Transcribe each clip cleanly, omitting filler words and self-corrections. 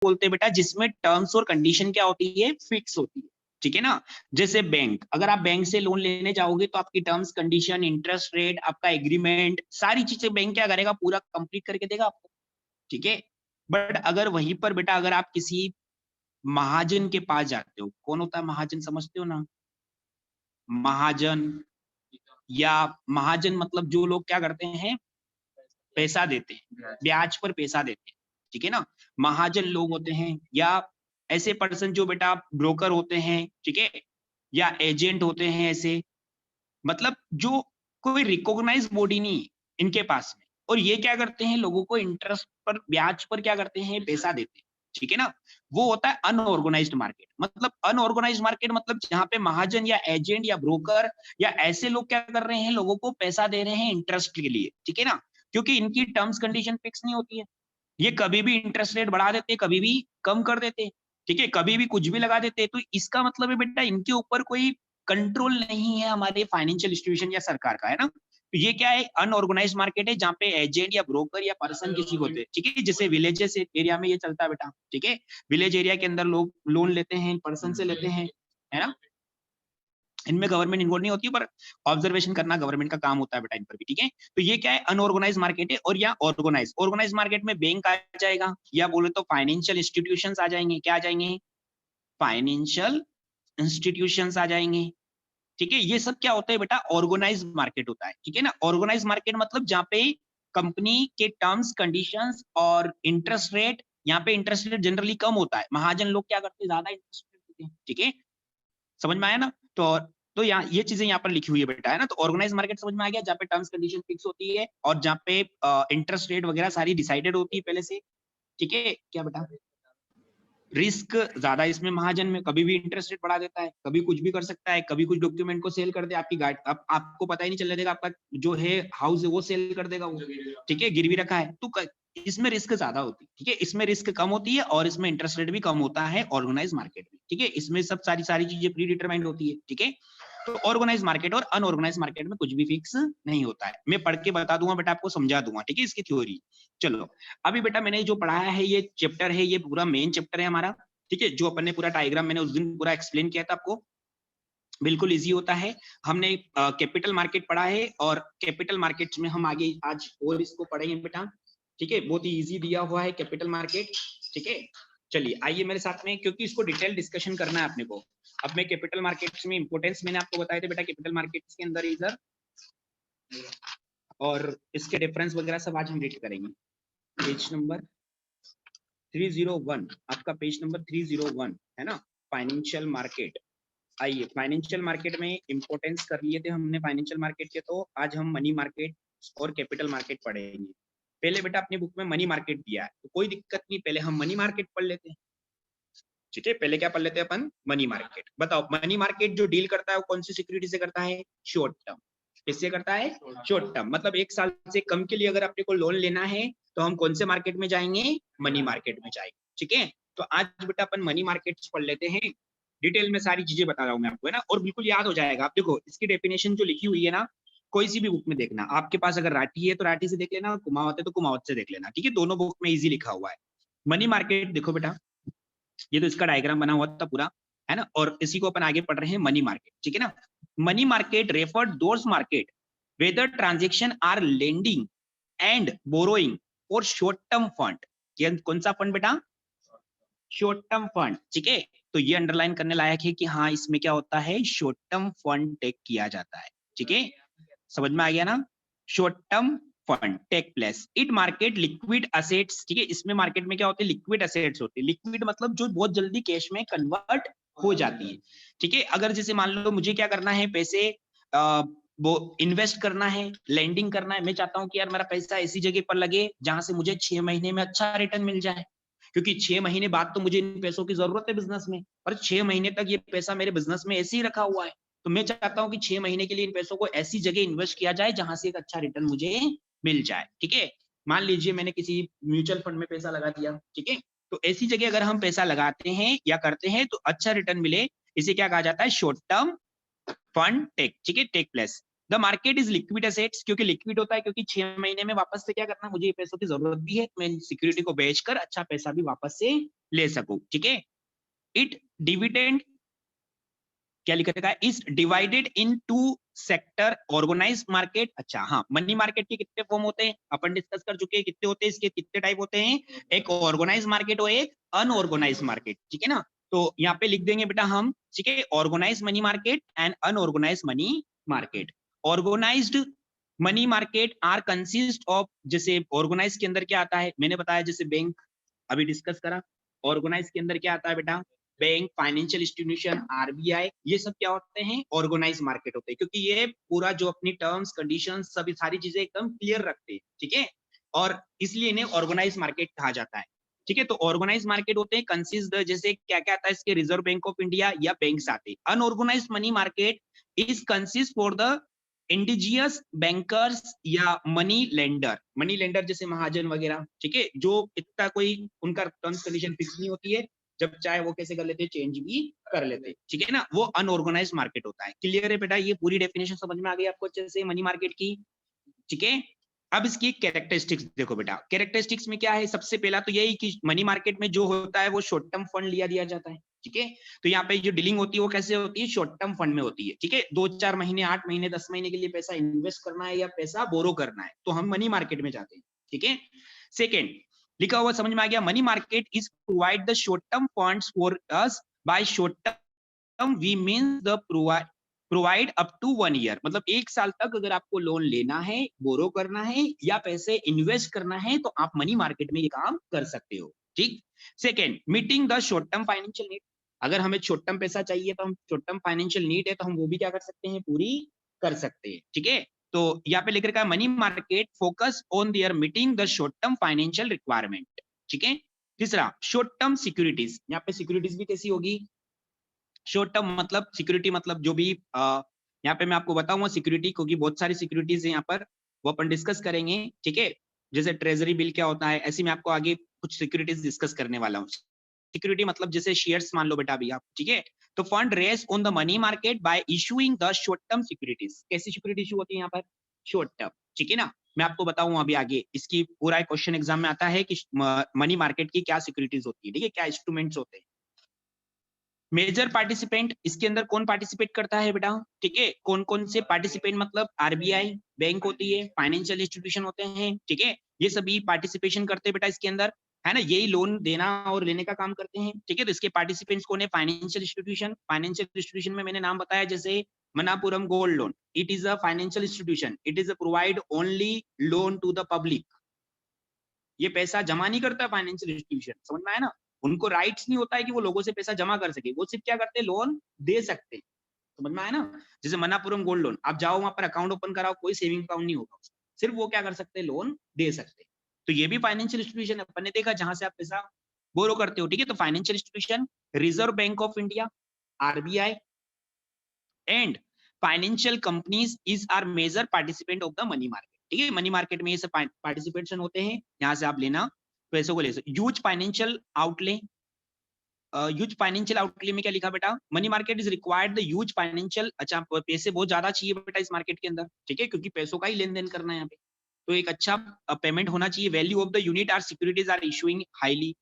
बोलते हैं बेटा जिसमें टर्म्स और कंडीशन क्या होती है, फिक्स होती है, ठीक है ना। जैसे बैंक, अगर आप बैंक से लोन लेने जाओगे तो आपकी टर्म्स कंडीशन, इंटरेस्ट रेट, आपका एग्रीमेंट, सारी चीजें बैंक क्या करेगा, पूरा कंप्लीट करके देगा आपको, ठीक है। बट अगर वहीं पर बेटा अगर आप किसी महाजन के पास जाते हो, कौन होता है महाजन, समझते हो ना, महाजन, या महाजन मतलब जो लोग क्या करते हैं, पैसा देते हैं, ब्याज पर पैसा देते हैं, ठीक है ना, महाजन लोग होते हैं। या ऐसे पर्सन जो बेटा ब्रोकर होते हैं, ठीक है, या एजेंट होते हैं ऐसे, मतलब जो कोई रिकॉग्नाइज बॉडी नहीं है इनके पास में, और ये क्या करते हैं, लोगों को इंटरेस्ट पर, ब्याज पर क्या करते हैं, पैसा देते हैं, ठीक है ना। वो होता है अनऑर्गेनाइज्ड मार्केट। मतलब अनऑर्गेनाइज्ड मार्केट मतलब जहां पे महाजन या एजेंट या ब्रोकर या ऐसे लोग क्या कर रहे हैं, लोगों को पैसा दे रहे हैं इंटरेस्ट के लिए, ठीक है ना, क्योंकि इनकी टर्म्स कंडीशन फिक्स नहीं होती है। ये कभी भी इंटरेस्ट रेट बढ़ा देते, कभी भी कम कर देते, ठीक है, कभी भी कुछ भी लगा देते। तो इसका मतलब है बेटा इनके ऊपर कोई कंट्रोल नहीं है हमारे फाइनेंशियल इंस्टीट्यूशन या सरकार का, है ना। तो ये क्या है, अनऑर्गेनाइज मार्केट है जहाँ पे एजेंट या ब्रोकर या पर्सन किसी होते हैं, ठीक है। जैसे विलेजेस एरिया में ये चलता है बेटा, ठीक है, विलेज एरिया के अंदर लोग लोन लेते हैं, पर्सन से लेते हैं, है ना। इनमें गवर्नमेंट इन्वॉल्व नहीं होती है, पर ऑब्जर्वेशन करना गवर्नमेंट का काम होता है बेटा इन पर भी, ठीक है। तो ये क्या है, अनऑर्गेनाइज मार्केट है। और यहाँ ऑर्गेनाइज, ऑर्गेनाइज मार्केट में बैंक आ जाएगा, या बोले तो फाइनेंशियल इंस्टीट्यूशंस आ जाएंगे। क्या आ जाएंगे, फाइनेंशियल इंस्टीट्यूशंस आ जाएंगे, ठीक है। ये सब क्या होता है बेटा, ऑर्गेनाइज मार्केट होता है, ठीक है ना। ऑर्गेनाइज मार्केट मतलब जहाँ पे कंपनी के टर्म्स कंडीशंस और इंटरेस्ट रेट, यहाँ पे इंटरेस्ट रेट जनरली कम होता है, महाजन लोग क्या करते हैं, ज्यादा इंटरेस्ट रेट देते हैं, ठीक है। समझ में आया ना। तो यहाँ ये चीजें यहाँ पर लिखी हुई है बेटा, है ना। तो ऑर्गेनाइज मार्केट समझ में आ गया, जहाँ पे टर्म्स कंडीशन फिक्स होती है और जहाँ पे इंटरेस्ट रेट वगैरह सारी डिसाइडेड होती है पहले से, ठीक है। क्या बेटा, रिस्क ज्यादा इसमें, महाजन में कभी भी इंटरेस्ट रेट बढ़ा देता है, कभी कुछ भी कर सकता है, कभी कुछ डॉक्यूमेंट को सेल कर दे, आपकी गाइड आपको पता ही नहीं चलने देगा, आपका जो है हाउस है वो सेल कर देगा वो, ठीक है, गिरवी रखा है। तो इसमें रिस्क ज्यादा होती है, ठीक है, इसमें रिस्क कम होती है और इसमें इंटरेस्ट रेट भी कम होता है ऑर्गेनाइज मार्केट में, ठीक है। इसमें सब सारी सारी चीजें प्री डिटरमाइंड होती है, ठीक है। तो ऑर्गेनाइज मार्केट और अनऑर्गेनाइज मार्केट में कुछ भी फिक्स नहीं होता है। मैं पढ़ के बता दूंगा बेटा, आपको समझा दूंगा, ठीक है, इसकी थ्योरी। चलो अभी बेटा मैंने जो पढ़ाया है ये चैप्टर है, ये पूरा मेन चैप्टर है हमारा, ठीक है। जो अपन ने पूरा डायग्राम मैंने उस दिन पूरा एक्सप्लेन किया था आपको, बिल्कुल इजी होता है। हमने कैपिटल मार्केट पढ़ा है, और कैपिटल मार्केट में हम आगे आज और इसको पढ़ेंगे बेटा, ठीक है। बहुत ही इजी दिया हुआ है कैपिटल मार्केट, ठीक है। चलिए आइए मेरे साथ में, क्योंकि इसको डिटेल डिस्कशन करना है अपने को। अब मैं कैपिटल मार्केट्स में इंपोर्टेंस मैंने आपको बताए थे बेटा, कैपिटल मार्केट्स के अंदर इधर, और इसके डिफरेंस वगैरह सब आज हम रीड करेंगे। पेज नंबर 301, आपका पेज नंबर 301 है ना, फाइनेंशियल मार्केट। आइए फाइनेंशियल मार्केट में इंपोर्टेंस कर लिए थे हमने फाइनेंशियल मार्केट के, तो आज हम मनी मार्केट और कैपिटल मार्केट पढ़ेंगे। पहले बेटा अपनी बुक में मनी मार्केट दिया है, तो कोई दिक्कत नहीं, पहले हम मनी मार्केट पढ़ लेते हैं, ठीक है। पहले क्या पढ़ लेते हैं अपन, मनी मार्केट। बताओ मनी मार्केट जो डील करता है वो कौन सी सिक्योरिटी से करता है, शॉर्ट टर्म। किससे करता है, शॉर्ट टर्म, मतलब 1 साल से कम के लिए अगर अपने को लोन लेना है तो हम कौन से मार्केट में जाएंगे, मनी मार्केट में जाएंगे, ठीक है। तो आज बेटा अपन मनी मार्केट पढ़ लेते हैं, डिटेल में सारी चीजें बता रहा हूँ मैं आपको, है ना, और बिल्कुल याद हो जाएगा। आप देखो इसकी डेफिनेशन जो लिखी हुई है ना, कोई सी भी बुक में देखना, आपके पास अगर राठी है तो राठी से देख लेना, कुमावत है तो कुमावत से देख लेना, ठीक है। दोनों बुक में इजी लिखा हुआ है। मनी मार्केट देखो बेटा, ये तो इसका डायग्राम बना हुआ था पूरा, है ना, और इसी को अपन आगे पढ़ रहे हैं, मनी मार्केट, ठीक है ना। Money market refer those market whether transaction are lending and borrowing और शॉर्ट टर्म फंड। कौन सा फंड बेटा, शॉर्ट टर्म फंड, ठीक है। तो ये अंडरलाइन करने लायक है कि हाँ इसमें क्या होता है, शॉर्ट टर्म फंड टेक किया जाता है, ठीक है। समझ में आ गया ना, short term fund take place it market liquid assets, ठीक है। इसमें मार्केट में क्या होते हैं, लिक्विड असेट्स होते हैं। लिक्विड मतलब जो बहुत जल्दी कैश में कन्वर्ट हो जाती है, ठीक है। अगर जैसे मान लो मुझे क्या करना है, पैसे वो इन्वेस्ट करना है, लेंडिंग करना है, मैं चाहता हूं कि यार मेरा पैसा ऐसी जगह पर लगे जहां से मुझे 6 महीने में अच्छा रिटर्न मिल जाए, क्योंकि 6 महीने बाद तो मुझे इन पैसों की जरूरत है बिजनेस में, और 6 महीने तक ये पैसा मेरे बिजनेस में ऐसे ही रखा हुआ है। तो मैं चाहता हूं कि 6 महीने के लिए इन पैसों को ऐसी जगह इन्वेस्ट किया जाए जहां से एक अच्छा रिटर्न मुझे मिल जाए, ठीक है। मान लीजिए मैंने किसी म्यूचुअल फंड में पैसा लगा दिया, ठीक है। तो ऐसी जगह अगर हम पैसा लगाते हैं या करते हैं तो अच्छा रिटर्न मिले, इसे क्या कहा जाता है, शॉर्ट टर्म फंड टेक, ठीक है, take place. The market is liquid assets, क्योंकि लिक्विड होता है, क्योंकि 6 महीने में वापस से क्या करना, मुझे ये पैसों की जरूरत भी है, मैं सिक्योरिटी को बेचकर अच्छा पैसा भी वापस से ले सकूं, ठीक है। इट डिविडेंड क्या लिखा रखा है, is divided in two sector, organise market. अच्छा हाँ, मनी मार्केट के कितने फॉर्म होते हैं अपन डिस्कस कर चुके हैं, कितने होते हैं इसके, कितने टाइप होते हैं, एक ऑर्गेनाइज मार्केट और एक अनऑर्गेनाइज मार्केट, ठीक है ना। तो यहाँ पे लिख देंगे बेटा हम, ठीक है, organise money market and unorganise money market. Organised money market are consist of, जैसे ऑर्गेनाइज के अंदर क्या आता है, मैंने बताया जैसे बैंक अभी डिस्कस करा, ऑर्गेनाइज के अंदर क्या आता है बेटा, बैंक, फाइनेंशियल इंस्टीट्यूशन, आरबीआई, ये सब क्या होते हैं, ऑर्गेनाइज मार्केट होते हैं, क्योंकि ये पूरा जो अपनी टर्म्स कंडीशन सभी सारी चीजें एकदम क्लियर रखते हैं, ठीक है, और इसलिए इन्हें ऑर्गेनाइज मार्केट कहा जाता है, ठीक है। तो ऑर्गेनाइज मार्केट होते हैं कंसिस्ट, जैसे क्या क्या आता है इसके, रिजर्व बैंक ऑफ इंडिया या बैंक्स आते हैं। Unorganise money market is consist for the indigenous bankers या मनी लेंडर जैसे महाजन वगैरह, ठीक है, जो इतना कोई उनका टर्म्स कंडीशन फिक्स नहीं होती है, जब चाहे वो कैसे कर लेते हैं, चेंज भी कर लेते हैं, ठीक है ना, वो अनऑर्गेनाइज मार्केट होता है। क्लियर है बेटा, ये पूरी डेफिनेशन समझ में आ गई आपको अच्छे से मनी मार्केट की, ठीक है। अब इसकी कैरेक्टरिस्टिक्स देखो बेटा, कैरेक्टरिस्टिक्स में क्या है, सबसे पहला तो यही कि मनी मार्केट में जो होता है वो शॉर्ट टर्म फंड दिया जाता है, ठीक है। तो यहाँ पे जो डीलिंग होती है वो कैसे होती है, शॉर्ट टर्म फंड में होती है, ठीक है। 2-4 महीने, 8 महीने, 10 महीने के लिए पैसा इन्वेस्ट करना है या पैसा बोरो करना है, तो हम मनी मार्केट में जाते हैं, ठीक है। सेकेंड लिखा हुआ समझ में आ गया, money market is provide the short term funds for us, by short term we mean the provide up to 1 year, मतलब 1 साल तक अगर आपको लोन लेना है, बोरो करना है या पैसे इन्वेस्ट करना है, तो आप मनी मार्केट में ये काम कर सकते हो, ठीक। Second, meeting the short term financial need, अगर हमें शॉर्ट टर्म पैसा चाहिए, तो हम शॉर्ट टर्म फाइनेंशियल नीड है तो हम वो भी क्या कर सकते हैं, पूरी कर सकते हैं, ठीक है। तो यहाँ पे लिख रखा है money market focus on their meeting the short term financial requirement, ठीक है। तीसरा, शॉर्ट टर्म सिक्योरिटीज, यहाँ पे सिक्योरिटीज भी कैसी होगी, शॉर्ट टर्म मतलब सिक्योरिटी, मतलब जो भी यहाँ पे मैं आपको बताऊंगा सिक्योरिटी, क्योंकि बहुत सारी सिक्योरिटीज है यहाँ पर, वो अपन डिस्कस करेंगे, ठीक है। जैसे ट्रेजरी बिल क्या होता है, ऐसे मैं आपको आगे कुछ सिक्योरिटीज डिस्कस करने वाला हूँ। सिक्योरिटी मतलब जैसे शेयर्स मान लो बेटा अभी आप, ठीक है। तो fund raise on the money market by issuing the short term securities, कैसी सिक्योरिटी इशू होती है यहाँ पर, शॉर्ट टर्म, ठीक है ना। मैं आपको बताऊं अभी आगे, इसकी पूरा क्वेश्चन एग्जाम में आता है कि मनी मार्केट की क्या सिक्योरिटीज होती है, ठीक है, क्या इंस्ट्रूमेंट्स होते हैं। मेजर पार्टिसिपेंट, इसके अंदर कौन पार्टिसिपेट करता है बेटा, ठीक है, कौन कौन से पार्टिसिपेंट, मतलब आरबीआई, बैंक होती है, फाइनेंशियल इंस्टीट्यूशन होते हैं, ठीक है, ये सभी पार्टिसिपेशन करते हैं बेटा इसके अंदर, है ना, यही लोन देना और लेने का काम करते हैं, ठीक है। तो इसके पार्टिसिपेंट्स कौन है, फाइनेंशियल इंस्टीट्यूशन, फाइनेंशियल इंस्टीट्यूशन में मैंने नाम बताया, जैसे Manappuram gold loan, it is a financial institution, it is a provide only loan to the public, ये पैसा जमा नहीं करता फाइनेंशियल इंस्टीट्यूशन, समझ में आया ना, उनको राइट्स नहीं होता है कि वो लोगों से पैसा जमा कर सके, वो सिर्फ क्या करते हैं, लोन दे सकते हैं, समझ में आया ना। जैसे मनापुरम गोल्ड लोन, आप जाओ वहां पर अकाउंट ओपन कराओ, कोई सेविंग अकाउंट नहीं होगा, सिर्फ वो क्या कर सकते हैं, लोन दे सकते हैं। तो ये भी फाइनेंशियल इंस्टीट्यूशन अपन ने देखा जहां से आप पैसा बोरो करते हो, ठीक है। तो financial institution, Reserve bank of India, RBI and financial companies is are major participant of the money market, ठीक है। मनी मार्केट में ये सब पार्टिसिपेशन होते हैं, यहाँ से आप लेना पैसों को ले सकते। Huge financial outlay, huge financial outlay में क्या लिखा बेटा, money market is required the huge financial, अच्छा पैसे बहुत ज्यादा चाहिए बेटा इस मार्केट के अंदर, ठीक है, क्योंकि पैसों का ही लेन देन करना है यहाँ पे, तो एक अच्छा पेमेंट होना चाहिए। Value of the unit are securities are issuing highly,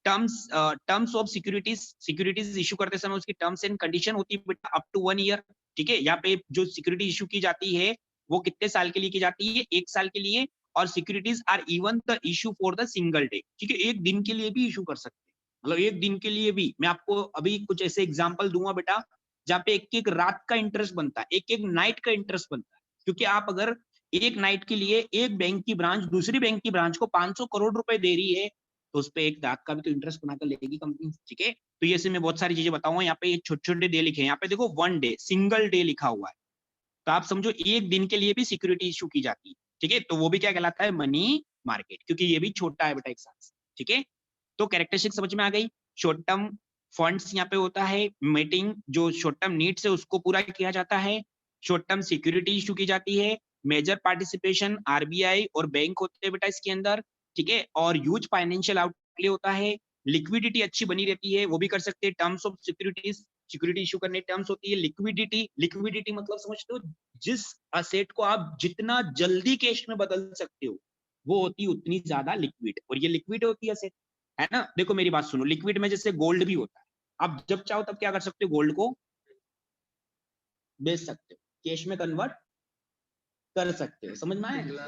terms of securities issue करते समय उसकी टर्म्स एंड कंडीशन होती है बेटा अप टू 1 ईयर, ठीक है। यहाँ पे जो सिक्योरिटी इशू की जाती है वो कितने साल के लिए की जाती है, 1 साल के लिए, और securities are even the issue for the single day, ठीक है, एक दिन के लिए भी इशू कर सकते हैं, मतलब एक दिन के लिए भी। मैं आपको अभी कुछ ऐसे एग्जांपल दूंगा बेटा जहाँ पे एक एक रात का इंटरेस्ट बनता है, एक एक नाइट का इंटरेस्ट बनता है, क्योंकि आप अगर एक नाइट के लिए एक बैंक की ब्रांच दूसरी बैंक की ब्रांच को 500 करोड़ रुपए दे रही है, तो उस पर एक रात का भी तो इंटरेस्ट बनाकर लेगी कंपनी, ठीक है। तो ये से मैं बहुत सारी चीजें बताऊंगा, यहाँ पे छोटे छोटे डे लिखे हैं, यहाँ पे देखो 1 डे, सिंगल डे लिखा हुआ है, तो आप समझो एक दिन के लिए भी सिक्योरिटी इशू की जाती है, ठीक है। तो वो भी क्या कहलाता है, मनी मार्केट, क्योंकि ये भी छोटा है बेटा एक साथ, ठीक है। तो कैरेक्टरिस्टिक समझ में आ गई, शॉर्ट टर्म फंड्स यहाँ पे होता है, मीटिंग जो शॉर्ट टर्म नीड्स है उसको पूरा किया जाता है, शॉर्ट टर्म सिक्योरिटी इशू की जाती है, मेजर पार्टिसिपेशन आरबीआई और बैंक होते हैं बेटा इसके अंदर, ठीक है, और ह्यूज फाइनेंशियल आउटले होता है, लिक्विडिटी अच्छी बनी रहती है, वो भी कर सकते हैं, terms of securities security issue करने टर्म्स होती है लिक्विडिटी। लिक्विडिटी मतलब समझते हो, जिस असेट को आप जितना जल्दी कैश में बदल सकते हो वो होती है उतनी ज्यादा लिक्विड, और ये लिक्विड होती है असेट, है ना। देखो मेरी बात सुनो, लिक्विड में जैसे गोल्ड भी होता है, आप जब चाहो तब क्या कर सकते हो, गोल्ड को बेच सकते हो, कैश में कन्वर्ट कर सकते हो, समझ में आया।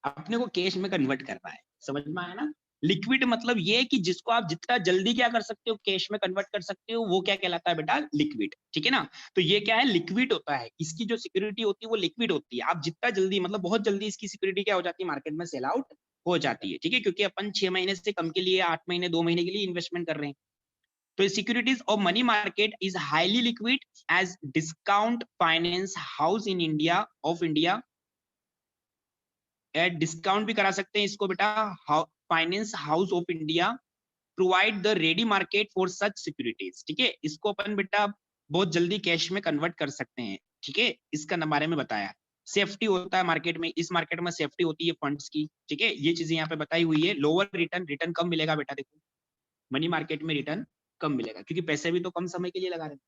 अपने को कैश में कन्वर्ट करना है, समझ में आया ना। लिक्विड मतलब ये है कि जिसको आप जितना जल्दी क्या कर सकते हो, कैश में कन्वर्ट कर सकते हो, वो क्या कहलाता है बेटा, लिक्विड, ठीक है ना। तो ये क्या है, लिक्विड होता है, इसकी जो सिक्योरिटी होती है वो लिक्विड होती है। आप जितना जल्दी मतलब बहुत जल्दी इसकी सिक्योरिटी क्या हो जाती है, मार्केट में सेल आउट हो जाती है, ठीक है, क्योंकि अपन 6 महीने से कम के लिए 8 महीने 2 महीने के लिए इन्वेस्टमेंट कर रहे हैं। तो securities of money market is highly liquid as discount finance house in India of India, at discount भी करा सकते हैं इसको बेटा, finance house of India provide the ready market for such securities, ठीक है। इसको अपन बेटा बहुत जल्दी कैश में कन्वर्ट कर सकते हैं, ठीक है। इसका बारे में बताया, सेफ्टी होता है मार्केट में, इस मार्केट में सेफ्टी होती है फंड्स की, ठीक है। ये चीजें यहाँ पे बताई हुई है। लोअर रिटर्न, रिटर्न कम मिलेगा बेटा, देखो मनी मार्केट में रिटर्न कम मिलेगा, क्योंकि पैसे भी तो कम समय के लिए लगा रहे हैं,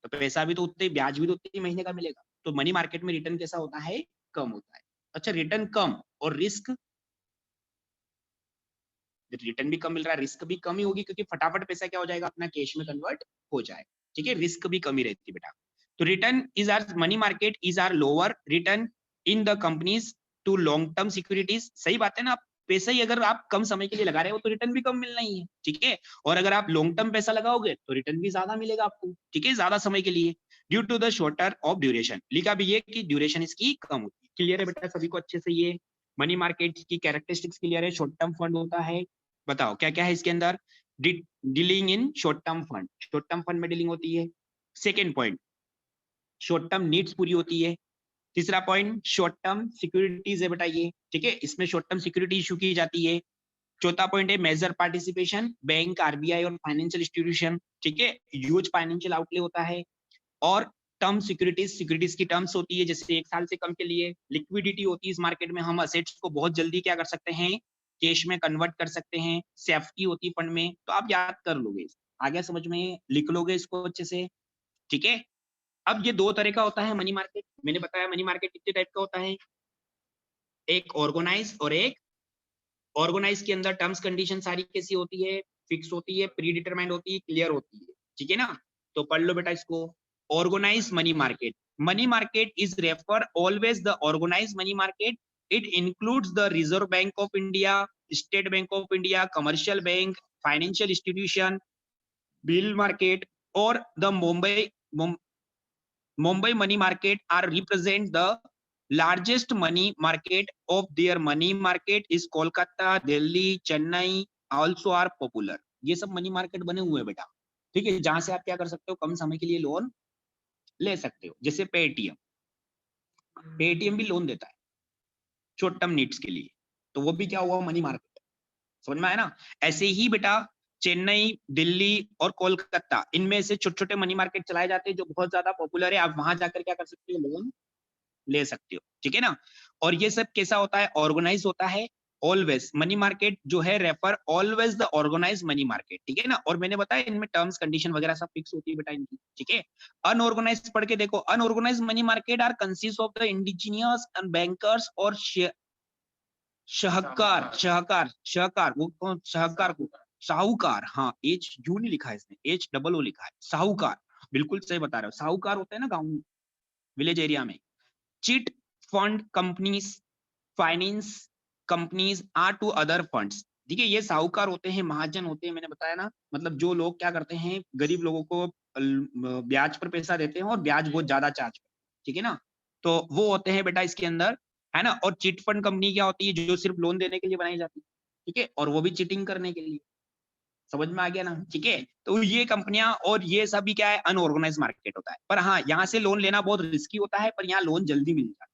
तो पैसा भी तो उतने, ब्याज भी तो उतने ही महीने का मिलेगा। तो मनी मार्केट में रिटर्न कैसा होता है, कम होता है। अच्छा, रिटर्न कम और रिस्क, रिटर्न भी कम मिल रहा है, रिस्क भी कम ही होगी, क्योंकि फटाफट पैसा क्या हो जाएगा अपना, कैश में कन्वर्ट हो जाए, ठीक है। रिस्क भी कम ही रहती है बेटा। तो return is are money market is are lower return in the companies to long term securities, सही बात है ना। पैसा ही अगर आप कम समय के लिए लगा रहे हो तो रिटर्न भी कम मिलना ही है, ठीक है। और अगर आप लॉन्ग टर्म पैसा लगाओगे तो रिटर्न भी ज्यादा मिलेगा आपको, ठीक है, ज्यादा समय के लिए, due to the shorter of duration. लिखा भी ये कि ड्यूरेशन इसकी कम होती है। क्लियर है बेटा सभी को अच्छे से, ये मनी मार्केट की कैरेक्टरिस्टिक्स क्लियर है। शॉर्ट टर्म फंड होता है, बताओ क्या क्या है इसके अंदर, dealing in short term fund, short term fund में डीलिंग होती है। Second point, short term needs पूरी होती है। तीसरा पॉइंट, शॉर्ट टर्म सिक्योरिटीज है बेटा ये, ठीक है, इसमें शॉर्ट टर्म सिक्योरिटी इशू की जाती है। चौथा पॉइंट है मेजर पार्टिसिपेशन, बैंक, आरबीआई और फाइनेंशियल इंस्टीट्यूशन, ठीक है, ह्यूज फाइनेंशियल आउटले होता है। और टर्म सिक्योरिटीज, सिक्योरिटीज की टर्म्स होती है जैसे 1 साल से कम के लिए, लिक्विडिटी होती है इस मार्केट में, हम असेट्स को बहुत जल्दी क्या कर सकते हैं, कैश में कन्वर्ट कर सकते हैं। सेफ्टी होती है फंड में, तो आप याद कर लोगे, आगे समझ में लिख लोगे इसको अच्छे से, ठीक है। अब ये 2 तरह का होता है मनी मार्केट, मैंने बताया मनी मार्केट कितने टाइप का होता है, एक ऑर्गेनाइज और एक, ऑर्गेनाइज के अंदर टर्म्स कंडीशन सारी कैसी होती है, फिक्स होती है, प्री डिटरमाइंड होती है, क्लियर होती है, ठीक है ना। तो पढ़ लो बेटा इसको, organise money market, money market is refer always the organise money market, it includes the reserve bank of India, state bank of India, commercial bank, financial institution, bill market और the Mumbai money market are represent the largest money market of their money market is Kolkata, Delhi, Chennai also are popular। ये सब money market बने हुए हैं बेटा, ठीक है, जहां से आप क्या कर सकते हो, कम समय के लिए लोन ले सकते हो। जैसे पेटीएम, पेटीएम भी लोन देता है शॉर्ट टर्म नीड्स के लिए, तो वो भी क्या हुआ, मनी मार्केट, समझ में आया ना। ऐसे ही बेटा चेन्नई, दिल्ली और कोलकाता, इनमें से छोटे छोटे मनी मार्केट चलाए जाते हैं जो बहुत ज्यादा पॉपुलर है, आप वहां जाकर क्या कर सकते हो, लोन ले सकते हो, ठीक है ना। और ये सब कैसा होता है, ऑर्गेनाइज होता है। ऑलवेज मनी मार्केट जो है refer always the organise money market, ठीक है ना। और मैंने बताया इनमें टर्म्स कंडीशन वगैरह सब फिक्स होती है बेटा इनकी, ठीक है। अनऑर्गेनाइज पढ़ के देखो, unorganise money market are consist of the indigenous and bankers और शाहकार, शाहकार, शाहकार, वो कौन शाहकार को, साहूकार, हाँ एच यू नहीं लिखा है इसने, एच डबल ओ लिखा है, साहूकार, बिल्कुल सही बता रहे हो, साहूकार होता है ना गाँव में, विलेज एरिया में। Chit fund companies, finance companies are to other funds, ठीक है, ये साहूकार होते हैं, महाजन होते हैं, मैंने बताया ना, मतलब जो लोग क्या करते हैं, गरीब लोगों को ब्याज पर पैसा देते हैं और ब्याज बहुत ज्यादा चार्ज करते हैं, ठीक है ना। तो वो होते हैं बेटा इसके अंदर, है ना। और चिट फंड कंपनी क्या होती है, जो सिर्फ लोन देने के लिए बनाई जाती है, ठीक है, और वो भी चीटिंग करने के लिए, समझ में आ गया ना, ठीक है। तो ये कंपनियां और ये सभी क्या है, अनऑर्गेनाइज मार्केट होता है। पर हाँ, यहाँ से लोन लेना बहुत रिस्की होता है, पर यहाँ लोन जल्दी मिल जाता है।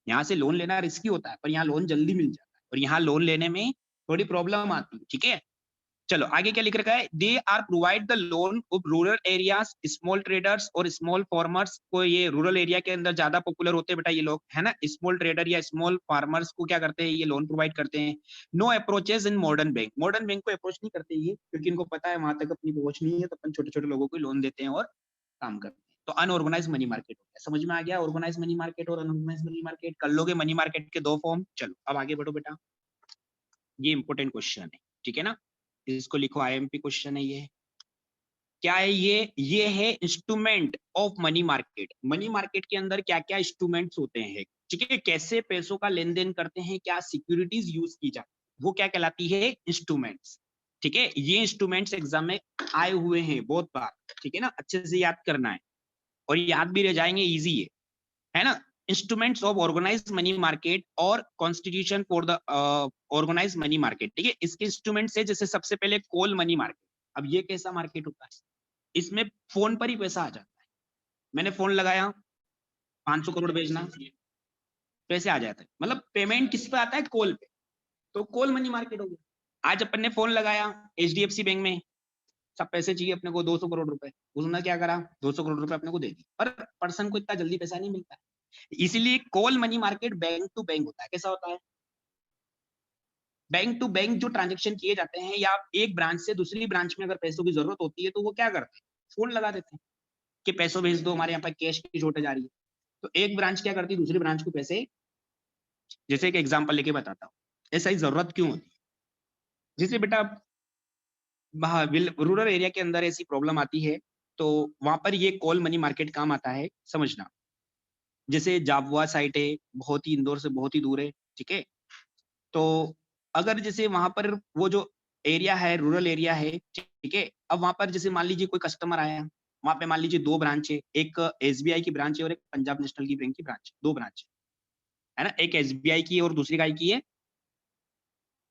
यहाँ से लोन लेना रिस्की होता है, पर यहाँ लोन जल्दी मिल जाता है, और यहाँ लोन लेने में थोड़ी प्रॉब्लम आती है, ठीक है। चलो आगे क्या लिख रखा है, they are provide the loan of rural areas, small traders और स्मॉल फार्मर्स को, ये रूरल एरिया के अंदर ज्यादा पॉपुलर होते हैं बेटा ये लोग, है ना, स्मॉल ट्रेडर या स्मॉल फार्मर्स को क्या करते हैं, ये लोन प्रोवाइड करते हैं। No approaches in modern bank, modern bank को अप्रोच नहीं करते ये, क्योंकि इनको पता है वहां तक अपनी पहुंच नहीं है, तो अपन छोटे छोटे लोगों को लोन देते हैं और काम करते हैं। तो अनऑर्गेनाइज मनी मार्केट हो गया, समझ में आ गया, ऑर्गेनाइज मनी मार्केट और अनऑर्गेनाइज मनी मार्केट कर लोगे, मनी मार्केट के दो फॉर्म। चलो अब आगे बढ़ो बेटा, ये इंपॉर्टेंट क्वेश्चन है, ठीक है ना, इसको लिखो, आईएमपी क्वेश्चन है ये। क्या है ये है instrument of money market. Money market के अंदर क्या क्या इंस्ट्रूमेंट्स होते हैं, ठीक है, कैसे पैसों का लेन देन करते हैं, क्या सिक्योरिटीज यूज की जाती है, वो क्या कहलाती है, इंस्ट्रूमेंट्स। ठीक है, ये इंस्ट्रूमेंट्स एग्जाम में आए हुए हैं बहुत बार, ठीक है ना, अच्छे से याद करना है और याद भी रह जाएंगे, इजी है ना। Instruments of organised money market और constitution for the organised money market, ठीक है, इसके इंस्ट्रूमेंट्स है, जैसे सबसे पहले कॉल मनी मार्केट। अब ये कैसा मार्केट होता है, इसमें फोन पर ही पैसा आ जाता है, मैंने फोन लगाया 500 करोड़ भेजना, पैसे आ जाते हैं, मतलब पेमेंट किस पे आता है, कॉल पे, तो कॉल मनी मार्केट हो गया। आज अपन ने फोन लगाया एचडीएफसी बैंक में, सब पैसे चाहिए अपने को 200 करोड़ रुपए, उसने क्या करा, 200 करोड़ रुपए अपने को दे दी, पर पर्सन को इतना जल्दी पैसा नहीं मिलता है, इसीलिए call money market bank to bank होता है। कैसा होता है, बैंक टू बैंक जो ट्रांजेक्शन किए जाते हैं, या एक ब्रांच से दूसरी ब्रांच में अगर पैसों की जरूरत होती है, तो वो क्या करते हैं, फोन लगा देते हैं कि पैसों भेज दो, हमारे यहाँ पर कैश की शॉर्टेज आ रही है। तो एक ब्रांच क्या करती है, दूसरी ब्रांच को पैसे, जैसे एक एग्जांपल लेके बताता हूँ, ऐसा ही जरूरत क्यों होती है, जैसे बेटा रूरल एरिया के अंदर ऐसी प्रॉब्लम आती है, तो वहां पर ये कॉल मनी मार्केट काम आता है, समझना। जैसे जाबुआ साइट है, बहुत ही इंदौर से बहुत ही दूर है, ठीक है, तो अगर जैसे वहां पर वो जो एरिया है, रूरल एरिया है, ठीक है, अब वहां पर जैसे मान लीजिए कोई कस्टमर आया, वहां पे मान लीजिए दो ब्रांच है, एक एसबीआई की ब्रांच है और एक पंजाब नेशनल की बैंक की ब्रांच, दो ब्रांच है ना, एक एसबीआई की है और दूसरी काय की है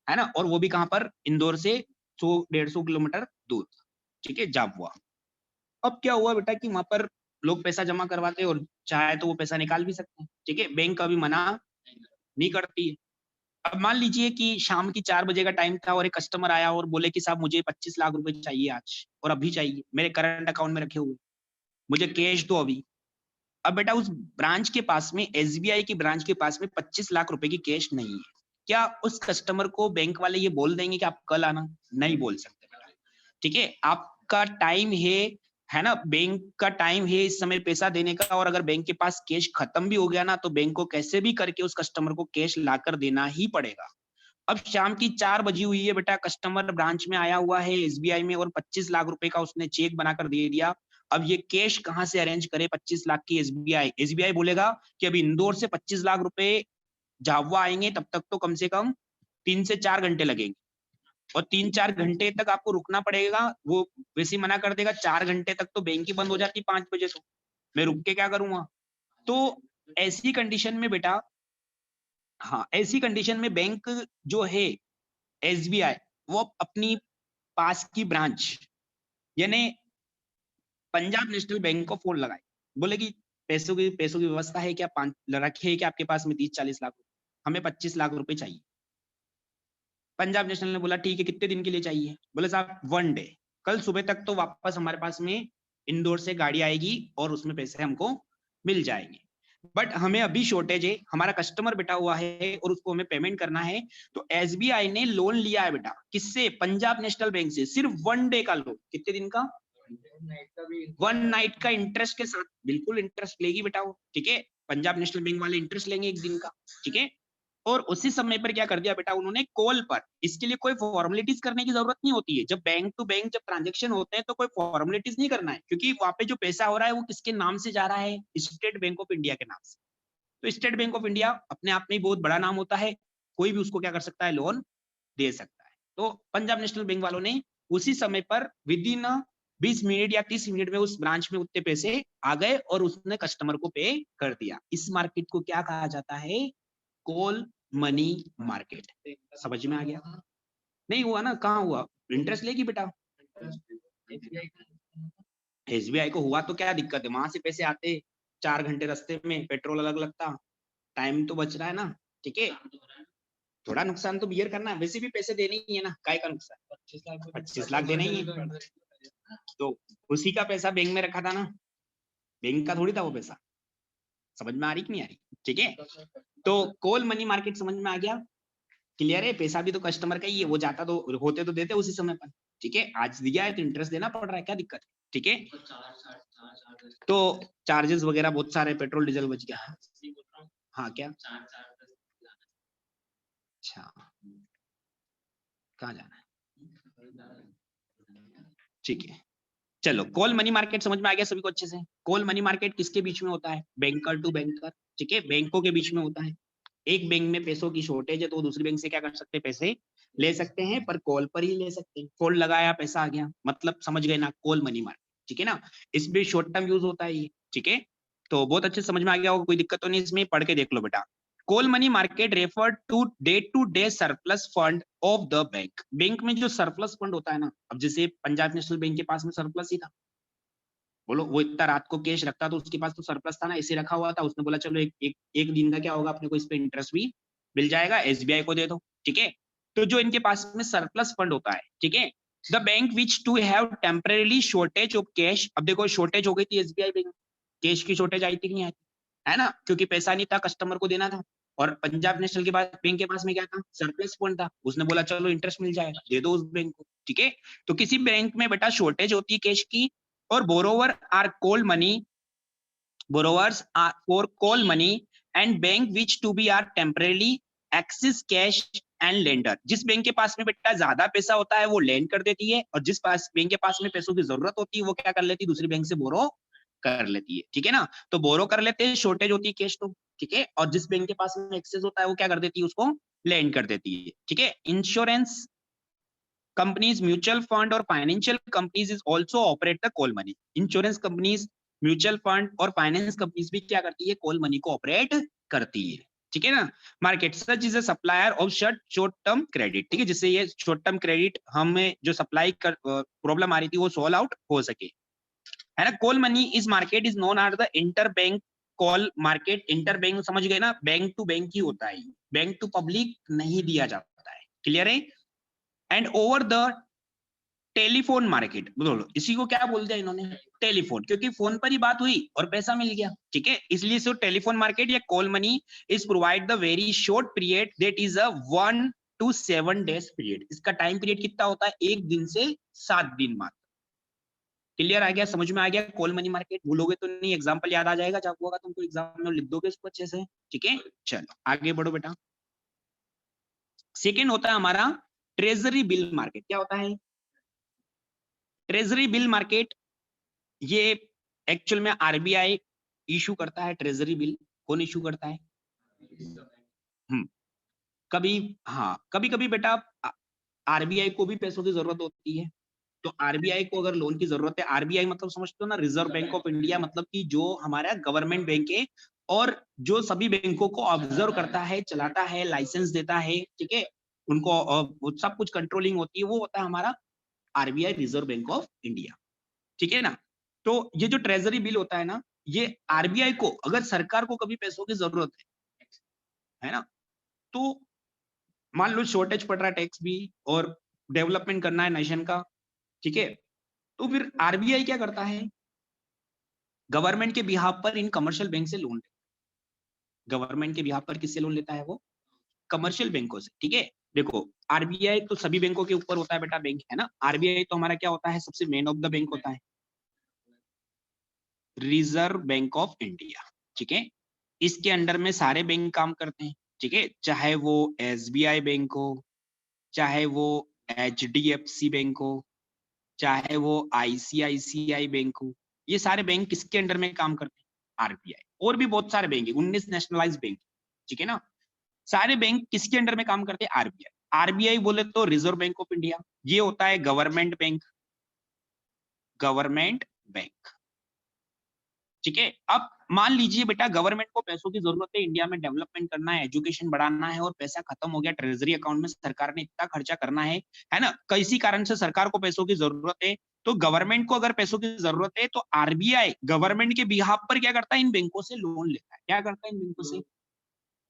ना, और वो भी कहां पर, इंदौर से 100-150 किलोमीटर दूर, ठीक है, जाबुआ। अब क्या हुआ बेटा कि वहां पर लोग पैसा जमा करवाते हैं और चाहे तो वो पैसा निकाल भी सकते हैं, ठीक है, बैंक कभी मना नहीं करती है। अब मान लीजिए कि शाम की 4 बजे का टाइम था और एक कस्टमर आया और बोले कि साहब मुझे 25 लाख रुपए चाहिए आज, और अभी चाहिए, मेरे करंट अकाउंट में रखे हुए, मुझे कैश दो अभी। अब बेटा उस ब्रांच के पास में, एसबीआई की ब्रांच के पास में 25 लाख रुपए की कैश नहीं है, क्या उस कस्टमर को बैंक वाले ये बोल देंगे कि आप कल आना, नहीं बोल सकते, ठीक है, आपका टाइम है ना, बैंक का टाइम है इस समय पैसा देने का, और अगर बैंक के पास कैश खत्म भी हो गया ना, तो बैंक को कैसे भी करके उस कस्टमर को कैश लाकर देना ही पड़ेगा। अब शाम की 4 बजी हुई है बेटा, कस्टमर ब्रांच में आया हुआ है एसबीआई में और 25 लाख रुपए का उसने चेक बनाकर दे दिया। अब ये कैश कहां से अरेंज करे 25 लाख की, एसबीआई, एसबीआई बोलेगा कि अभी इंदौर से 25 लाख रुपए झाबुआ आएंगे, तब तक तो कम से कम 3 से 4 घंटे लगेंगे, और 3-4 घंटे तक आपको रुकना पड़ेगा, वो वैसे ही मना कर देगा, 4 घंटे तक तो बैंक ही बंद हो जाती 5 बजे, तो मैं रुक के क्या करूंगा। तो ऐसी कंडीशन में बेटा, हाँ, ऐसी कंडीशन में बैंक जो है एसबीआई, वो अपनी पास की ब्रांच यानी पंजाब नेशनल बैंक को फोन लगाए, बोले कि पैसों की व्यवस्था है क्या, रखे है क्या आपके पास में 30-40 लाख, हमें 25 लाख रुपए चाहिए। पंजाब नेशनल ने बोला ठीक है, कितने दिन के लिए चाहिए, बोले साहब 1 डे, कल सुबह तक तो वापस हमारे पास में इंदौर से गाड़ी आएगी और उसमें पैसे हमको मिल जाएंगे, बट हमें अभी शॉर्टेज है, हमारा कस्टमर बैठा हुआ है और उसको हमें पेमेंट करना है। तो एसबीआई ने लोन लिया है बेटा, किससे, पंजाब नेशनल बैंक से, सिर्फ 1 डे का लोन, कितने दिन का, 1 नाइट का इंटरेस्ट के साथ, बिल्कुल इंटरेस्ट लेगी बेटा वो, ठीक है, पंजाब नेशनल बैंक वाले इंटरेस्ट लेंगे 1 दिन का, ठीक है। और उसी समय पर क्या कर दिया बेटा उन्होंने, कॉल पर, इसके लिए कोई फॉर्मेलिटीज करने की जरूरत नहीं होती है, जब बैंक टू बैंक जब ट्रांजेक्शन होते हैं तो कोई फॉर्मेलिटीज नहीं करना है, क्योंकि वहां पे जो पैसा हो रहा है वो किसके नाम से जा रहा है, स्टेट बैंक ऑफ इंडिया के नाम से। तो स्टेट बैंक ऑफ इंडिया अपने आप में ही बहुत बड़ा नाम होता है, कोई भी उसको क्या कर सकता है, लोन दे सकता है। तो पंजाब नेशनल बैंक वालों ने उसी समय पर विद इन 20 मिनट या 30 मिनट में उस ब्रांच में उतने पैसे आ गए और उसने कस्टमर को पे कर दिया। इस मार्केट को क्या कहा जाता है, कॉल मनी मार्केट। समझ में आ गया, नहीं हुआ ना, कहाँ हुआ, इंटरेस्ट लेगी बेटा, एसबीआई को हुआ तो क्या दिक्कत है, वहां से पैसे आते, 4 घंटे रास्ते में पेट्रोल अलग लगता, टाइम तो बच रहा है ना, ठीक है। थोड़ा नुकसान तो बियर करना है, वैसे भी पैसे देने ही है ना, काय का नुकसान, 25 लाख देना ही है, तो उसी का पैसा बैंक में रखा था ना, बैंक का थोड़ी था वो पैसा। समझ में आ रही कि नहीं आ रही? ठीक है, तो कॉल मनी मार्केट समझ में आ गया, क्लियर है। पैसा भी तो कस्टमर का ही है, वो जाता तो होते तो देते उसी समय पर, ठीक है। आज दिया है तो इंटरेस्ट देना पड़ रहा है, क्या दिक्कत है, ठीक है। तो चार्जेस वगैरह बहुत सारे, पेट्रोल डीजल बच गया। हाँ क्या, अच्छा कहाँ जाना है, ठीक है। चलो, कॉल मनी मार्केट समझ में आ गया सभी को अच्छे से। कॉल मनी मार्केट किसके बीच में होता है, बैंकर टू बैंकर, ठीक है, बैंकों के बीच में होता है। एक बैंक में पैसों की शॉर्टेज है तो दूसरी बैंक से क्या कर सकते हैं, पैसे ले सकते हैं, पर कॉल पर ही ले सकते हैं। कॉल लगाया पैसा आ गया, मतलब समझ गए ना, कॉल मनी मार्केट, ठीक है ना। इसमें शॉर्ट टर्म यूज होता है ये, ठीक है। तो बहुत अच्छे समझ में आ गया होगा, कोई दिक्कत तो नहीं, इसमें पढ़ के देख लो बेटा। Call money market refer to day surplus fund of the bank. Bank में जो सरप्लस फंड होता है ना, अब जैसे पंजाब नेशनल बैंक के पास में सरप्लस ही था, बोलो वो इतना रात को कैश रखता तो उसके पास तो सरप्लस था ना, ऐसे रखा हुआ था, उसने बोला चलो एक दिन का क्या होगा, अपने को इस पे इंटरेस्ट भी मिल जाएगा, एसबीआई को दे दो, ठीक है। तो जो इनके पास में सरप्लस फंड होता है, ठीक है, the bank which to have temporary shortage of cash. अब देखो शॉर्टेज हो गई थी एसबीआई बैंक, कैश की शॉर्टेज आई थी कि नहीं आई, है ना, क्योंकि पैसा नहीं था, कस्टमर को देना था। और पंजाब नेशनल के बाद बैंक के पास में क्या था, सरप्लस फंड था, उसने बोला चलो इंटरेस्ट मिल जाएगा, दे दो उस बैंक को, ठीक है। तो किसी बैंक में बेटा शॉर्टेज होती है कैश की, और borrower are call money, borrowers are for call money and bank which to be are temporarily access cash and lender। जिस बैंक के पास में बेटा ज्यादा पैसा होता है वो लेंड कर देती है, और जिस पास बैंक के पास में पैसों की जरूरत होती है वो क्या कर लेती है, दूसरी बैंक से बोरो कर लेती है, ठीक है ना। तो बोरो कर लेते हैं, शॉर्टेज होती है कैश तो, ठीक है, और जिस बैंक के पास में एक्सेस होता है वो क्या कर देती है, उसको लेंड कर देती है, ठीक है। इंश्योरेंस कंपनीज, म्यूचुअल फंड और financial companies is also operate the call money. Insurance companies, mutual fund और फाइनेंस कंपनीज भी क्या करती है, कॉल मनी को ऑपरेट करती है, ठीक है ना। Market such is a supplier of short term credit, ठीक है, जिससे ये शॉर्ट टर्म क्रेडिट हमें जो सप्लाई कर प्रॉब्लम आ रही थी वो सॉल्व आउट हो सके, है ना। Call money is market is known as the inter bank call market. Inter bank समझ गए ना, बैंक टू बैंक ही होता है, बैंक टू पब्लिक नहीं दिया जाता है, क्लियर है। And over the telephone market, बोलो इसी को क्या बोल दिया इन्होंने, टेलीफोन, क्योंकि फोन पर ही बात हुई और पैसा मिल गया, ठीक है, इसलिए सो टेलीफोन मार्केट या call money is provide the very short period that is a 1 to 7 days period. इसका टाइम पीरियड कितना होता है, 1 दिन से 7 दिन मात्र। क्लियर आ गया, समझ में आ गया, कॉल मनी मार्केट भूलोगे तो नहीं, एग्जाम्पल याद आ जाएगा, जब होगा तुमको एग्जाम में लिख दोगे इसको अच्छे से, ठीक है। चलो आगे बढ़ो बेटा। सेकेंड होता है हमारा ट्रेजरी बिल मार्केट। क्या होता है ट्रेजरी बिल मार्केट, ये एक्चुअल में आरबीआई इशू करता है ट्रेजरी बिल। कौन इशू करता है, कभी, हाँ कभी कभी बेटा आरबीआई को भी पैसों की जरूरत होती है, तो आरबीआई को अगर लोन की जरूरत है, आरबीआई मतलब समझते हो ना, रिजर्व बैंक ऑफ इंडिया, मतलब कि जो हमारा गवर्नमेंट बैंक है और जो सभी बैंकों को ऑब्जर्व करता है, चलाता है, लाइसेंस देता है, ठीक है, उनको सब कुछ कंट्रोलिंग होती है, वो होता है हमारा RBI, reserve bank of India, ठीक है ना। तो ये जो ट्रेजरी बिल होता है ना, ये आरबीआई को, अगर सरकार को कभी पैसों की जरूरत है ना, तो मान लो शॉर्टेज पड़ रहा है टैक्स भी, और डेवलपमेंट करना है नेशन का, ठीक है, तो फिर आरबीआई क्या करता है, गवर्नमेंट के बिहाफ पर इन कमर्शियल बैंक से लोन, गवर्नमेंट के बिहाफ पर किससे लोन लेता है वो, कमर्शियल बैंकों से, ठीक है। देखो आरबीआई तो सभी बैंकों के ऊपर होता है बेटा, बैंक है ना, आरबीआई तो हमारा क्या होता है, सबसे मेन ऑफ द बैंक होता है, रिजर्व बैंक ऑफ इंडिया, ठीक है। इसके अंडर में सारे बैंक काम करते हैं, ठीक है, चाहे वो एसबीआई बैंक हो, चाहे वो एचडीएफसी बैंक हो, चाहे वो आईसीआईसीआई बैंक हो, ये सारे बैंक किसके अंडर में काम करते हैं, आरबीआई। और भी बहुत सारे बैंक है, 19 नेशनलाइज बैंक, ठीक है ना। सारे बैंक किसके अंडर में काम करते हैं, आरबीआई। आरबीआई बोले तो रिजर्व बैंक ऑफ इंडिया, ये होता है गवर्नमेंट बैंक, गवर्नमेंट बैंक, ठीक है। अब मान लीजिए बेटा गवर्नमेंट को पैसों की जरूरत है, इंडिया में डेवलपमेंट करना है, एजुकेशन बढ़ाना है, और पैसा खत्म हो गया ट्रेजरी अकाउंट में, सरकार ने इतना खर्चा करना है ना, किसी कारण से सरकार को पैसों की जरूरत है, तो गवर्नमेंट को अगर पैसों की जरूरत है तो आरबीआई गवर्नमेंट के बिहाफ पर क्या करता है, इन बैंकों से लोन लेता है, क्या करता है इन बैंकों से,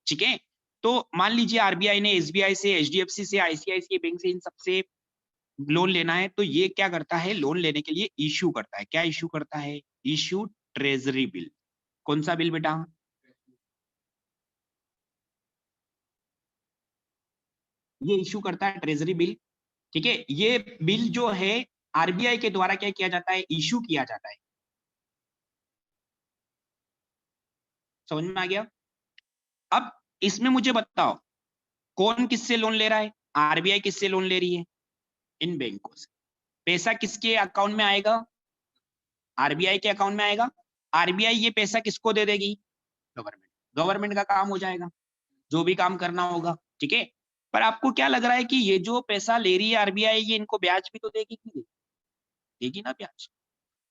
ठीक है। तो मान लीजिए आरबीआई ने एसबीआई से, एचडीएफसी से, आईसीआईसीआई बैंक से, इन सबसे लोन लेना है, तो ये क्या करता है, लोन लेने के लिए इश्यू करता है। क्या इश्यू करता है? Issue treasury bill. कौन सा बिल बेटा? ये इश्यू करता है ट्रेजरी बिल। ठीक है, ये बिल जो है आरबीआई के द्वारा क्या किया जाता है, इश्यू किया जाता है। समझ में आ गया? अब इसमें मुझे बताओ, कौन किससे लोन ले रहा है? आरबीआई किससे लोन ले रही है? इन बैंकों से। पैसा किसके अकाउंट में आएगा? आरबीआई के अकाउंट में आएगा। आरबीआई ये पैसा किसको दे देगी? गवर्नमेंट। गवर्नमेंट का काम हो जाएगा, जो भी काम करना होगा। ठीक है, पर आपको क्या लग रहा है कि ये जो पैसा ले रही है आरबीआई, ये इनको ब्याज भी तो देगी कि नहीं? देगी ना ब्याज।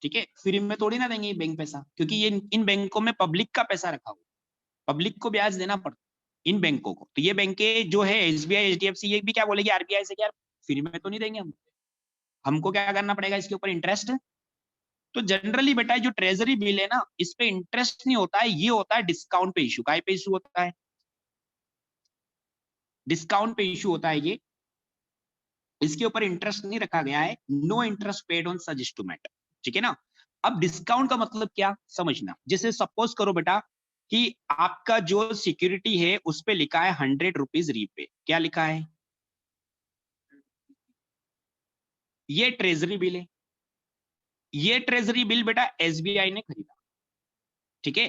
ठीक है, फ्री में थोड़ी ना देंगे बैंक पैसा, क्योंकि ये इन बैंकों में पब्लिक का पैसा रखा हुआ, पब्लिक को ब्याज देना पड़ता है इन बैंकों को। तो ये बैंकें जो है एसबीआई, एचडीएफसी, ये भी क्या बोलेगी आरबीआई से कि यार फ्री में तो नहीं देंगे हम, हमको क्या करना पड़ेगा इसके ऊपर, इंटरेस्ट। तो जनरली बेटा जो ट्रेजरी बिल है ना, इस पे इंटरेस्ट नहीं होता है, ये होता है डिस्काउंट पे इशू। काय पे इशू होता है? डिस्काउंट पे इशू होता है ये। इसके ऊपर इंटरेस्ट नहीं रखा गया है, no interest paid on such instrument. ठीक है ना? अब डिस्काउंट का मतलब क्या समझना, जैसे सपोज करो बेटा कि आपका जो सिक्योरिटी है उस पे लिखा है 100 रुपीज रीपे। क्या लिखा है? ये ट्रेजरी बिल है। ये ट्रेजरी बिल बेटा एसबीआई ने खरीदा। ठीक है,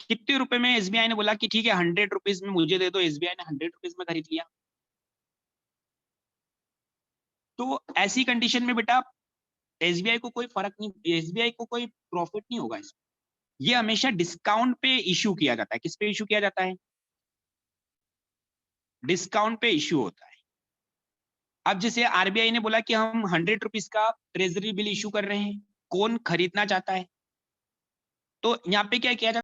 कितने रुपए में एसबीआई ने बोला कि ठीक है 100 रुपीज में मुझे दे दो, एसबीआई ने 100 रुपीज में खरीद लिया। तो ऐसी कंडीशन में बेटा एसबीआई को कोई फर्क नहीं, एसबीआई को कोई प्रॉफिट नहीं होगा इसमें। ये हमेशा डिस्काउंट पे इश्यू किया जाता है। किस पे इश्यू किया जाता है? डिस्काउंट पे इश्यू होता है। अब जैसे आरबीआई ने बोला कि हम 100 रुपीज का ट्रेजरी बिल इश्यू कर रहे हैं, कौन खरीदना चाहता है? तो यहाँ पे क्या किया जाता है?